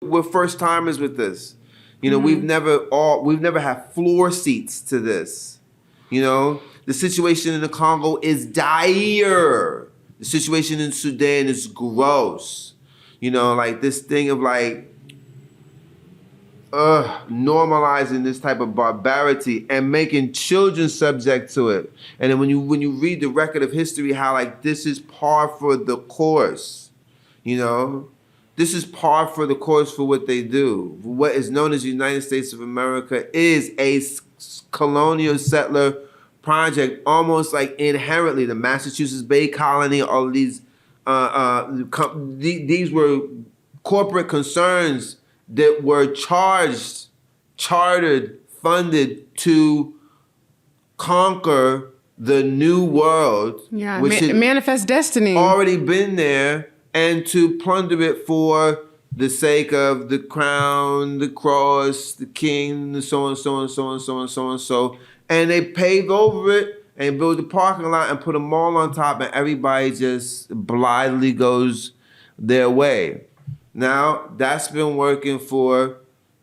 we're first timers with this. You know, we've never had floor seats to this. You know, the situation in the Congo is dire. The situation in Sudan is gross. You know, like this thing of like normalizing this type of barbarity and making children subject to it. And then when you read the record of history, how like this is par for the course, you know, this is par for the course for what they do. What is known as the United States of America is a colonial settler project, almost like inherently the Massachusetts Bay Colony. All of these these were corporate concerns that were chartered, funded to conquer the new world. Yeah, manifest destiny. Already been there, and to plunder it for the sake of the crown, the cross, the king, and so on, so on, so on, so on, so on, so. And they paved over it and built a parking lot and put a mall on top, and everybody just blithely goes their way. Now, that's been working for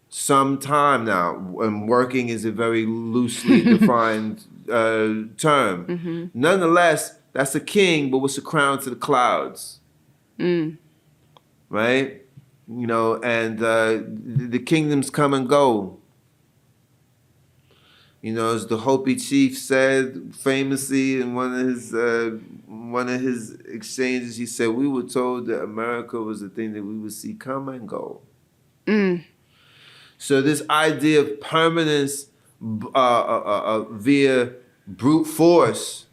some time now, and working is a very loosely defined term. Mm-hmm. Nonetheless, that's a king, but what's a crown to the clouds? Right? You know, and the kingdoms come and go. You know, as the Hopi chief said famously in one of his exchanges, he said, "We were told that America was the thing that we would see come and go." So this idea of permanence via brute force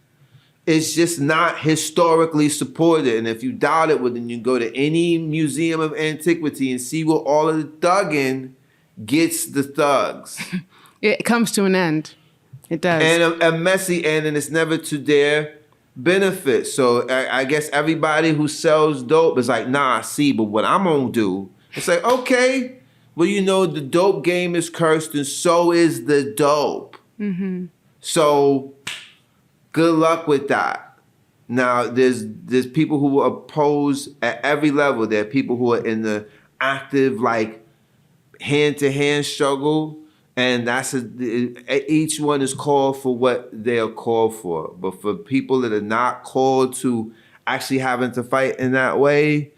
is just not historically supported. And if you doubt it, well, then you go to any museum of antiquity and see where all of the thugging gets the thugs. It comes to an end. It does. And a messy end, and it's never to their benefit. So I guess everybody who sells dope is like, nah, see, but what I'm gonna do, it's like, okay, well, you know, the dope game is cursed, and so is the dope. Mm-hmm. So good luck with that. Now, there's people who oppose at every level. There are people who are in the active, like, hand-to-hand struggle. And each one is called for what they are called for. But for people that are not called to actually having to fight in that way,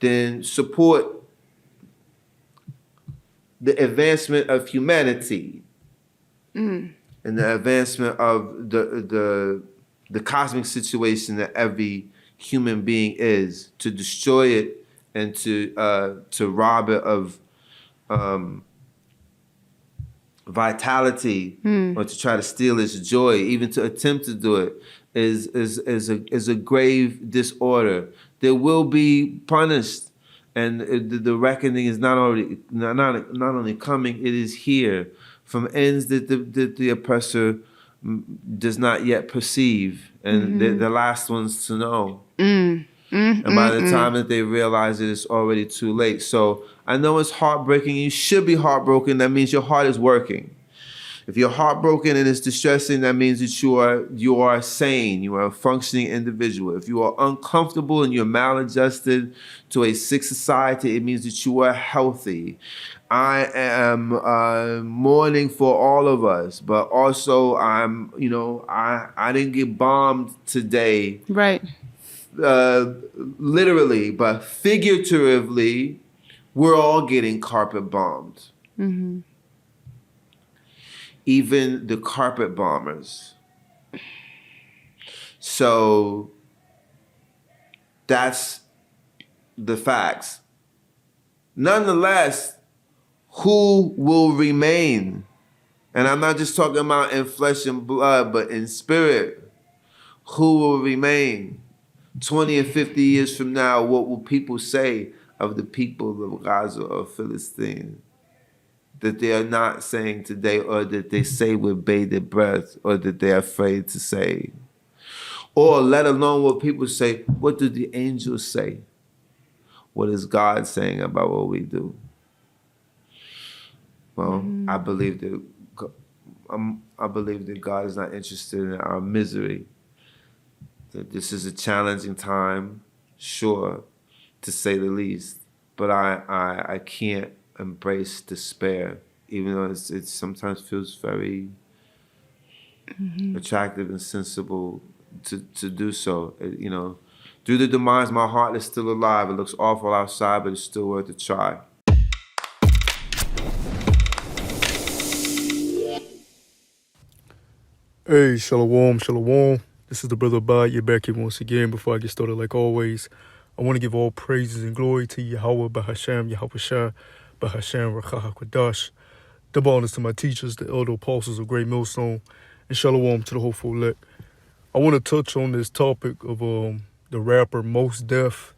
then support the advancement of humanity and the advancement of the cosmic situation that every human being is, to destroy it and to rob it of vitality, or to try to steal its joy, even to attempt to do it, is a grave disorder. There will be punished, and the reckoning is not only coming, it is here from ends that the oppressor does not yet perceive, and they're the last ones to know. And by the time that they realize it, it's already too late. So I know it's heartbreaking. You should be heartbroken. That means your heart is working. If you're heartbroken and it's distressing, that means that you are sane. You are a functioning individual. If you are uncomfortable and you're maladjusted to a sick society, it means that you are healthy. I am mourning for all of us, but also I didn't get bombed today. Right. Literally, but figuratively, we're all getting carpet bombed. Mm-hmm. Even the carpet bombers. So that's the facts. Nonetheless, who will remain? And I'm not just talking about in flesh and blood, but in spirit. Who will remain? 20 or 50 years from now, what will people say of the people of Gaza or Philistine that they are not saying today, or that they say with bated breath, or that they're afraid to say? Or let alone what people say, what do the angels say? What is God saying about what we do? Well, I believe that God is not interested in our misery. That this is a challenging time, sure, to say the least, but I can't embrace despair, even though it sometimes feels very attractive and sensible to do so. You know, through the demise, my heart is still alive. It looks awful outside, but it's still worth a try. Hey, shalom, shalom. This is the brother Abad. You're back here once again. Before I get started, like always, I want to give all praises and glory to Yahweh, Bahasham, Yahweh Shah, Bahasham, Rachaha Kwadash. Double honors to my teachers, the elder apostles of Great Millstone, and shalom to the hopeful elect. I want to touch on this topic of the rapper Mos Def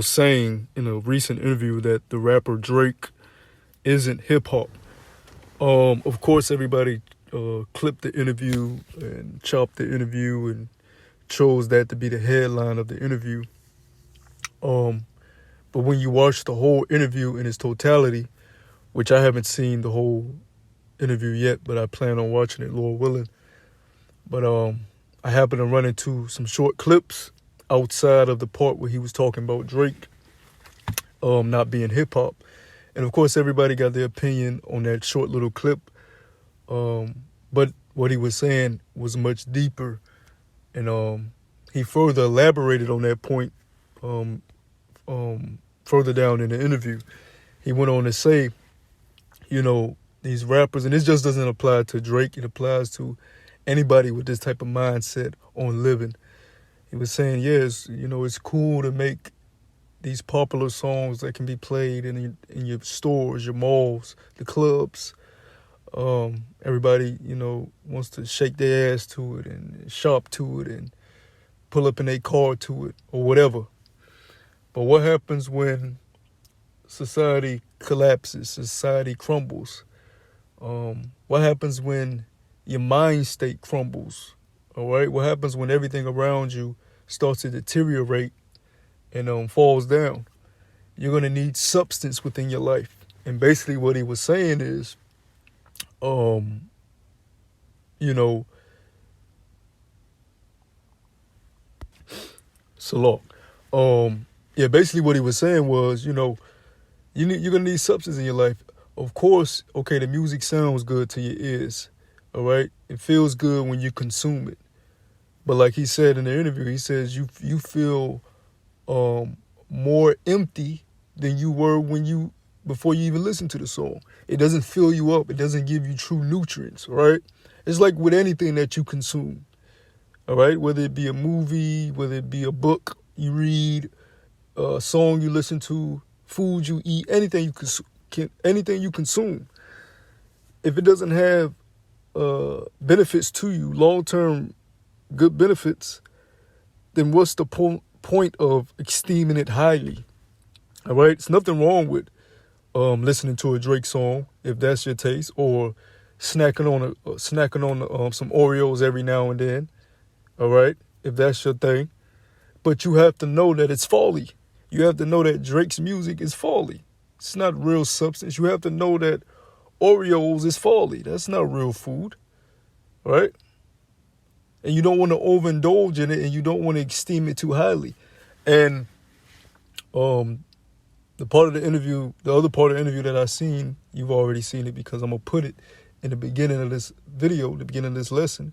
saying in a recent interview that the rapper Drake isn't hip hop. Of course, everybody clipped the interview and chopped the interview and chose that to be the headline of the interview. But when you watch the whole interview in its totality, which I haven't seen the whole interview yet, but I plan on watching it, Lord willing. But I happened to run into some short clips outside of the part where he was talking about Drake not being hip hop. And of course, everybody got their opinion on that short little clip. But what he was saying was much deeper. And he further elaborated on that point further down in the interview. He went on to say, you know, these rappers, and this just doesn't apply to Drake. It applies to anybody with this type of mindset on living. He was saying, yes, it's cool to make these popular songs that can be played in your stores, your malls, the clubs. Everybody, wants to shake their ass to it and shop to it and pull up in their car to it or whatever. But what happens when society collapses, society crumbles? What happens when your mind state crumbles? All right? What happens when everything around you starts to deteriorate and falls down? You're going to need substance within your life. And basically what he was saying is, Salak. Basically what he was saying was, you're going to need substance in your life. Of course, okay, the music sounds good to your ears, all right? It feels good when you consume it. But like he said in the interview, he says you feel more empty than you were before you even listened to the song. It doesn't fill you up. It doesn't give you true nutrients, right? It's like with anything that you consume, all right? Whether it be a movie, whether it be a book you read, a song you listen to, food you eat, anything you consume. If it doesn't have benefits to you, long-term good benefits, then what's the point of esteeming it highly? All right, it's nothing wrong with listening to a Drake song if that's your taste, or snacking on some Oreos every now and then. All right, if that's your thing, but you have to know that it's folly. You have to know that Drake's music is folly. It's not real substance. You have to know that Oreos is folly. That's not real food, right? And you don't want to overindulge in it, and you don't want to esteem it too highly. And the other part of the interview that I seen, you've already seen it because I'm going to put it in the beginning of this video, the beginning of this lesson.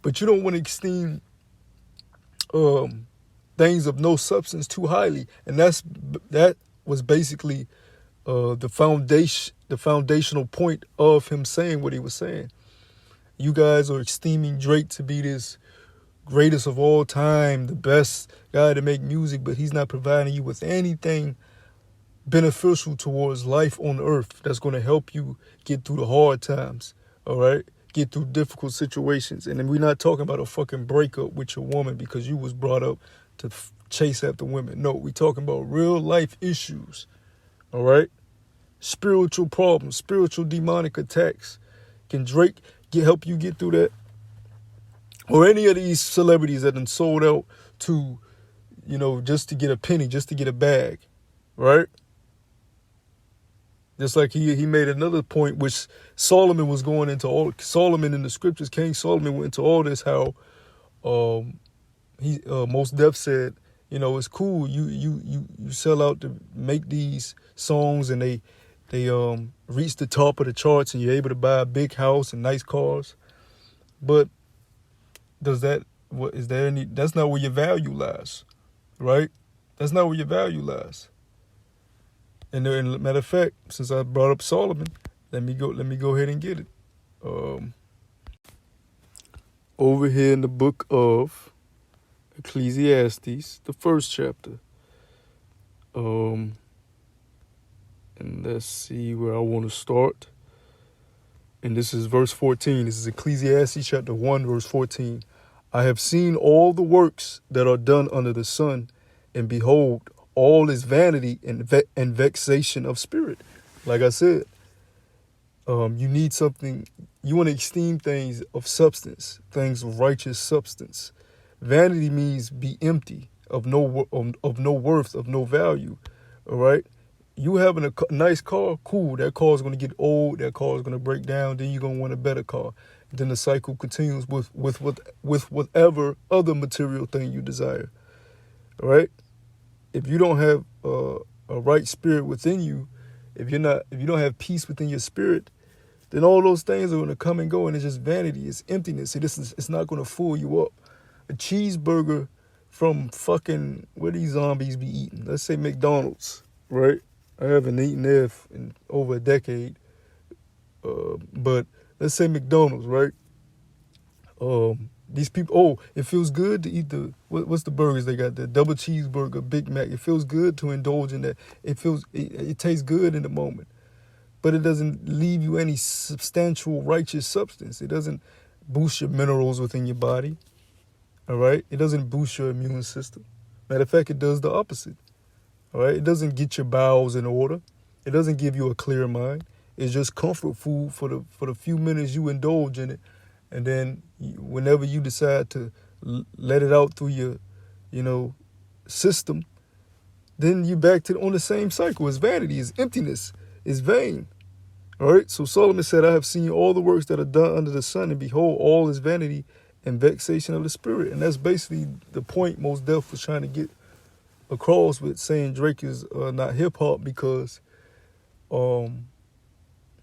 But you don't want to esteem things of no substance too highly. And that was basically the foundational point of him saying what he was saying. You guys are esteeming Drake to be this greatest of all time, the best guy to make music, but he's not providing you with anything beneficial towards life on earth that's going to help you get through the hard times, all right? Get through difficult situations. And then we're not talking about a fucking breakup with your woman because you was brought up to chase after women. No, we're talking about real life issues, all right? Spiritual problems, spiritual demonic attacks. Can Drake help you get through that? Or any of these celebrities that done sold out to, just to get a penny, just to get a bag, right? Just like he made another point, which Solomon was going into Solomon in the scriptures, King Solomon went into all this, how Mos Def said, It's cool. You sell out to make these songs, and they reach the top of the charts, and you're able to buy a big house and nice cars. But does that what is there any? That's not where your value lies, right? That's not where your value lies. And matter of fact, since I brought up Solomon, let me go ahead and get it. Over here in the book of Ecclesiastes, the first chapter. And let's see where I want to start. And this is verse 14. This is Ecclesiastes chapter 1, verse 14. I have seen all the works that are done under the sun, and behold, all is vanity and vexation of spirit. Like I said, you need something. You want to esteem things of substance, things of righteous substance. Vanity means be empty, of no worth, of no value. All right. You having a nice car, cool. That car is going to get old. That car is going to break down. Then you're going to want a better car. Then the cycle continues with whatever other material thing you desire. All right. If you don't have a right spirit within you, if you don't have peace within your spirit, then all those things are going to come and go, and it's just vanity. It's emptiness. It's not going to fool you up. A cheeseburger from fucking where these zombies be eating. Let's say McDonald's, right? I haven't eaten there in over a decade. But let's say McDonald's, right? These people, it feels good to eat what's the burgers they got? The double cheeseburger, Big Mac. It feels good to indulge in that. It tastes good in the moment. But it doesn't leave you any substantial righteous substance. It doesn't boost your minerals within your body. All right? It doesn't boost your immune system. Matter of fact, it does the opposite. All right? It doesn't get your bowels in order. It doesn't give you a clear mind. It's just comfort food for the few minutes you indulge in it. And then whenever you decide to let it out through your, system, then you're back on the same cycle. It's vanity. It's emptiness. It's vain. All right? So Solomon said, I have seen all the works that are done under the sun, and behold, all is vanity and vexation of the spirit. And that's basically the point Mos Def was trying to get across with saying Drake is not hip-hop, because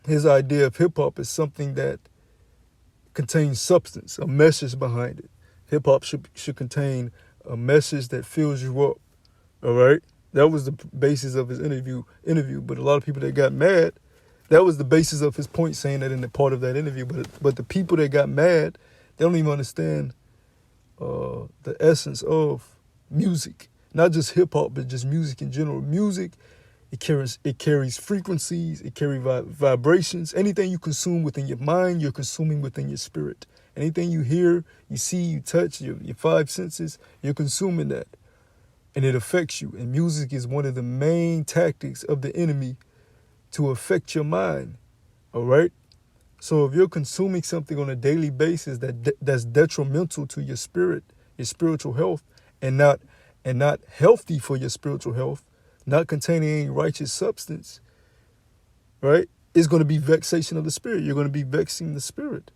his idea of hip-hop is something that contains substance, a message behind it. Hip-hop should contain a message that fills you up, all right? That was the basis of his interview, but a lot of people that got mad, that was the basis of his point, saying that in the part of that interview. But the people that got mad, they don't even understand the essence of music. Not just hip-hop, but just music in general. Music, it carries frequencies, it carries vibrations. Anything you consume within your mind, you're consuming within your spirit. Anything you hear, you see, you touch, your five senses, you're consuming that. And it affects you. And music is one of the main tactics of the enemy to affect your mind. All right? So if you're consuming something on a daily basis that's detrimental to your spirit, your spiritual health, and not healthy for your spiritual health, not containing any righteous substance, right? It's going to be vexation of the spirit. You're going to be vexing the spirit.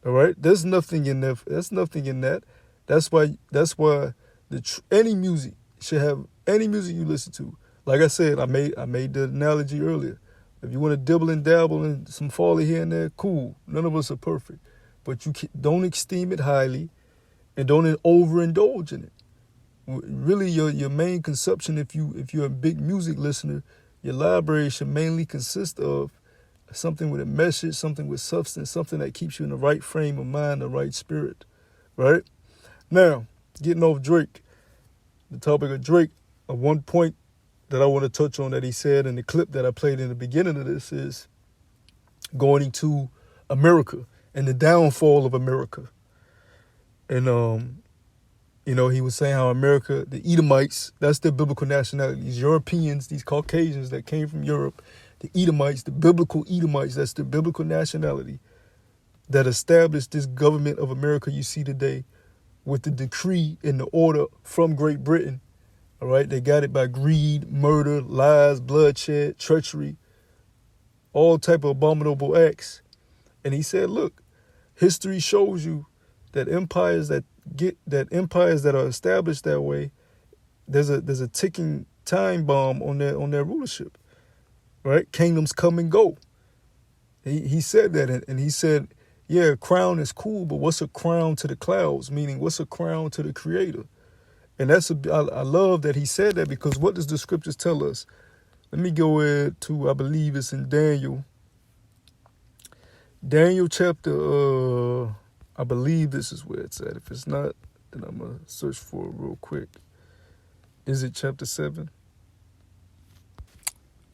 All right? There's nothing in there. There's nothing in that. That's why any music you listen to. Like I said, I made the analogy earlier. If you want to dibble and dabble and some folly here and there, cool. None of us are perfect. But don't esteem it highly, and don't overindulge in it. Really, your main consumption, if you're a big music listener, your library should mainly consist of something with a message, something with substance, something that keeps you in the right frame of mind, the right spirit, right? Now, getting off Drake, the topic of Drake, one point that I want to touch on that he said in the clip that I played in the beginning of this is going into America and the downfall of America. And, he was saying how America, the Edomites, that's their biblical nationality. These Europeans, these Caucasians that came from Europe, the Edomites, the biblical Edomites, that's their biblical nationality that established this government of America you see today with the decree and the order from Great Britain. All right, they got it by greed, murder, lies, bloodshed, treachery, all type of abominable acts. And he said, look, history shows you that empires that are established that way, there's a ticking time bomb on their rulership, right? Kingdoms come and go. He said that, and he said, yeah, a crown is cool, but what's a crown to the clouds? Meaning, what's a crown to the Creator? And I love that he said that, because what does the scriptures tell us? Let me go to, I believe it's in Daniel. Daniel chapter, I believe this is where it's at. If it's not, then I'm going to search for it real quick. Is it chapter 7?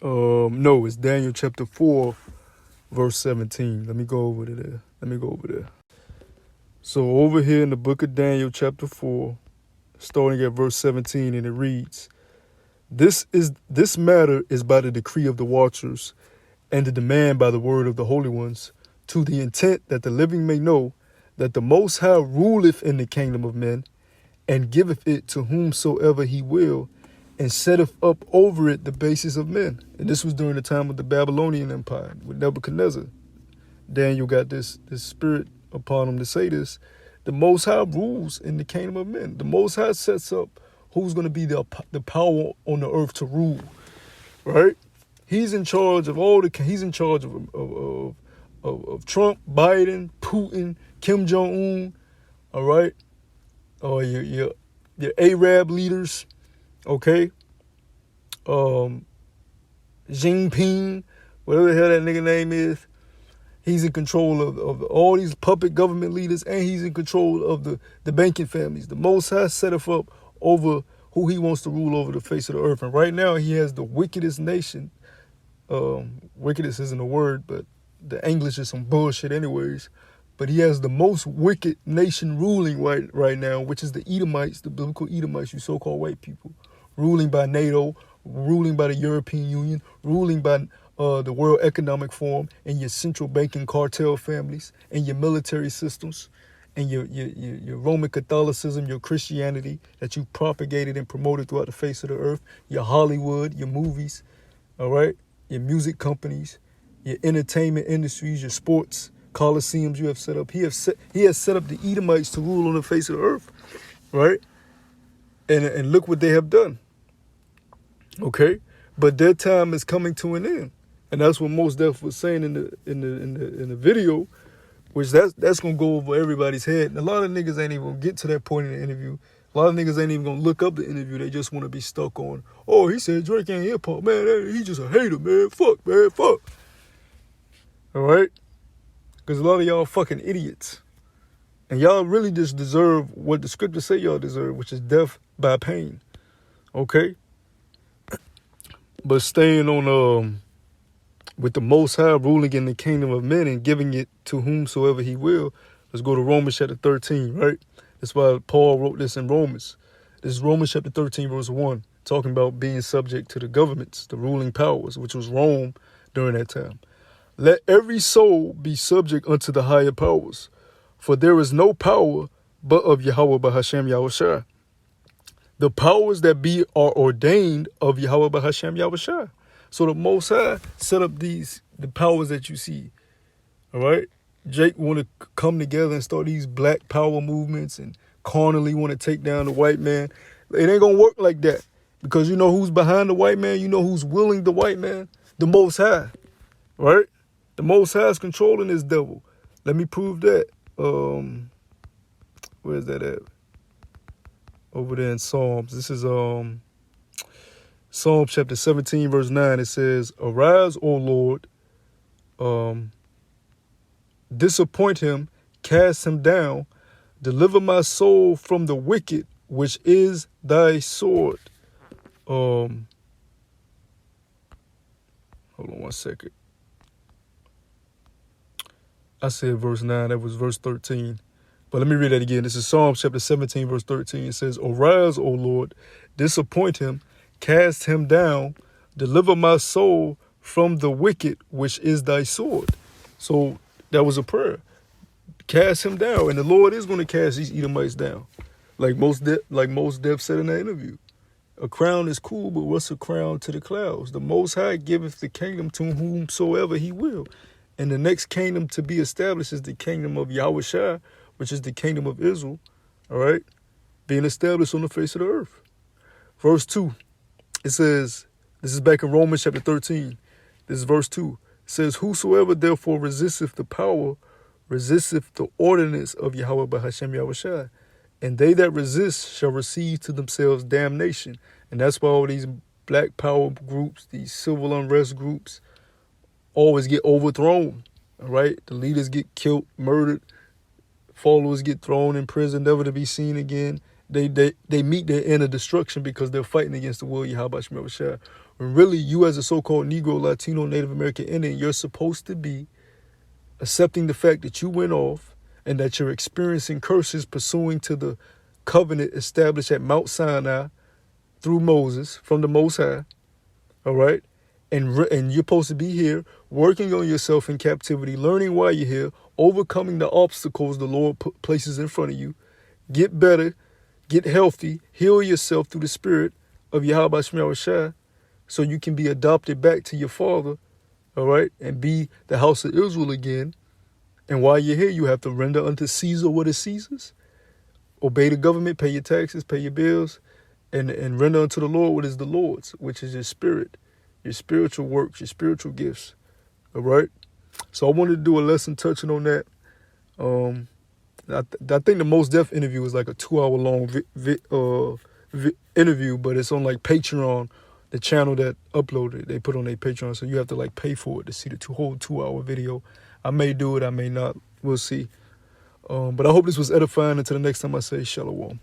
No, it's Daniel chapter 4, verse 17. Let me go over there. So over here in the book of Daniel chapter 4, starting at verse 17, and it reads, This matter is by the decree of the watchers, and the demand by the word of the holy ones, to the intent that the living may know that the Most High ruleth in the kingdom of men, and giveth it to whomsoever he will, and setteth up over it the basis of men. And this was during the time of the Babylonian Empire with Nebuchadnezzar. Daniel got this spirit upon him to say this. The Most High rules in the kingdom of men. The Most High sets up who's going to be the power on the earth to rule, right? He's in charge of he's in charge of Trump, Biden, Putin, Kim Jong-un, all right? Or your Arab leaders, okay? Jinping, whatever the hell that nigga name is. He's in control of all these puppet government leaders, and he's in control of the banking families. The Most High set up over who he wants to rule over the face of the earth. And right now he has the wickedest nation. Wickedest isn't a word, but the English is some bullshit anyways. But he has the most wicked nation ruling right now, which is the Edomites, the biblical Edomites, you so-called white people, ruling by NATO, ruling by the European Union, ruling by the World Economic Forum, and your central banking cartel families, and your military systems, and your Roman Catholicism, your Christianity that you propagated and promoted throughout the face of the earth, your Hollywood, your movies, all right, your music companies, your entertainment industries, your sports coliseums you have set up. He has set up the Edomites to rule on the face of the earth, right? And look what they have done. Okay, but their time is coming to an end, and that's what Mos Def was saying in the video, which that's gonna go over everybody's head. And a lot of niggas ain't even gonna get to that point in the interview. A lot of niggas ain't even gonna look up the interview. They just want to be stuck on, oh, he said Drake ain't hip hop, man. He just a hater, man. Fuck. All right, because a lot of y'all fucking idiots, and y'all really just deserve what the scriptures say y'all deserve, which is death by pain. Okay. But staying on with the Most High ruling in the kingdom of men and giving it to whomsoever he will, let's go to Romans chapter 13, right? That's why Paul wrote this in Romans. This is Romans chapter 13, verse 1, talking about being subject to the governments, the ruling powers, which was Rome during that time. Let every soul be subject unto the higher powers, for there is no power but of Yahweh Bahashem Yahushua. The powers that be are ordained of Yahweh Bahashem Yahushua. So the Most High set up the powers that you see. All right? Jake want to come together and start these black power movements and carnally want to take down the white man. It ain't going to work like that. Because you know who's behind the white man? You know who's willing the white man? The Most High. Right? The Most High is controlling this devil. Let me prove that. Where's that at? Over there in Psalms. This is Psalm chapter 17, verse 9. It says, Arise, O Lord, disappoint him, cast him down, deliver my soul from the wicked, which is thy sword. Hold on one second. I said verse 9, that was verse 13. But let me read that again. This is Psalm chapter 17, verse 13. It says, Arise, O Lord, disappoint him, cast him down, deliver my soul from the wicked, which is thy sword. So that was a prayer. Cast him down. And the Lord is going to cast these Edomites down. Like Mos Def said in that interview. A crown is cool, but what's a crown to the clouds? The Most High giveth the kingdom to whomsoever he will. And the next kingdom to be established is the kingdom of Yahushua, which is the kingdom of Israel, all right, being established on the face of the earth. Verse 2, it says, this is back in Romans chapter 13. This is verse 2. It says, whosoever therefore resisteth the power, resisteth the ordinance of Yahweh Bahashem Yahushai. And they that resist shall receive to themselves damnation. And that's why all these black power groups, these civil unrest groups, always get overthrown. All right? The leaders get killed, murdered. Followers get thrown in prison, never to be seen again. They meet their end of destruction because they're fighting against the will of Yahweh Shemel Shah. When really, you as a so-called Negro, Latino, Native American Indian, you're supposed to be accepting the fact that you went off and that you're experiencing curses pursuing to the covenant established at Mount Sinai through Moses from the Most High. All right? And you're supposed to be here working on yourself in captivity, learning why you're here, overcoming the obstacles the Lord places in front of you. Get better, get healthy, heal yourself through the spirit of Yahweh Shemel Shah so you can be adopted back to your father, all right, and be the house of Israel again. And while you're here, you have to render unto Caesar what is Caesar's. Obey the government, pay your taxes, pay your bills, and render unto the Lord what is the Lord's, which is your spirit, your spiritual works, your spiritual gifts. All right? So I wanted to do a lesson touching on that. I think the Most Def interview is like a 2-hour-long interview, but it's on like Patreon, the channel that uploaded it. They put on their Patreon, so you have to like pay for it to see the whole 2-hour video. I may do it, I may not. We'll see. But I hope this was edifying. Until the next time I say shalom.